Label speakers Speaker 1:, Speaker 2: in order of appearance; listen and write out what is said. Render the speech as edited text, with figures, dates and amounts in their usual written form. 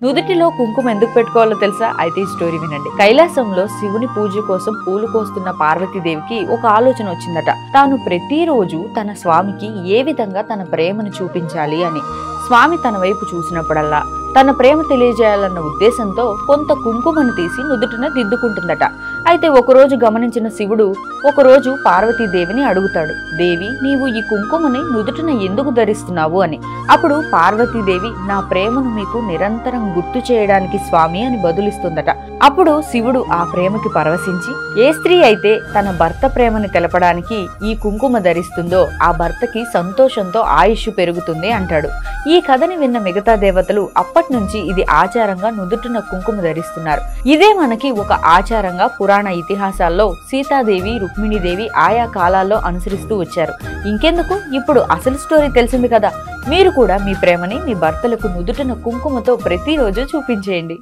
Speaker 1: నుదుటిలో కుంకుమ ఎందుకు పెట్టుకోవాలో తెలుసా? అయితే ఈ స్టోరీ వినండి. కైలాసంలో శివుని పూజ కోసం పూలు కోస్తున్న పార్వతీదేవికి ఒక ఆలోచన వచ్చిందట. తాను ప్రతిరోజు తన స్వామికి ఏ విధంగా తన ప్రేమను చూపించాలి అని. స్వామి తన వైపు చూసినప్పుడల్లా తన ప్రేమ తెలియజేయాలన్న ఉద్దేశంతో కొంత కుంకుమను తీసి నుదుటిన దిద్దుకుంటుందట. అయితే ఒకరోజు గమనించిన శివుడు ఒకరోజు పార్వతీదేవిని అడుగుతాడు, దేవి, నీవు ఈ కుంకుమని నుదుటిన ఎందుకు ధరిస్తున్నావు అని. అప్పుడు పార్వతీదేవి, నా ప్రేమను మీకు నిరంతరం గుర్తు చేయడానికి స్వామి అని బదులిస్తుందట. అప్పుడు శివుడు ఆ ప్రేమకి పరవశించి, ఏ స్త్రీ అయితే తన భర్త ప్రేమని తెలపడానికి ఈ కుంకుమ ధరిస్తుందో ఆ భర్తకి సంతోషంతో ఆయుష్ పెరుగుతుంది అంటాడు. ఈ కథని విన్న మిగతా దేవతలు అప్పటి నుంచి ఇది ఆచారంగా నుదుటిన కుంకుమ ధరిస్తున్నారు. ఇదే మనకి ఒక ఆచారంగా పురాణ ఇతిహాసాల్లో సీతాదేవి, రుక్మిణీదేవి ఆయా కాలాల్లో అనుసరిస్తూ వచ్చారు. ఇంకెందుకు, ఇప్పుడు అసలు స్టోరీ తెలిసింది కదా. మీరు కూడా మీ ప్రేమని మీ భర్తలకు నుదుటిన కుంకుమతో ప్రతిరోజు చూపించేయండి.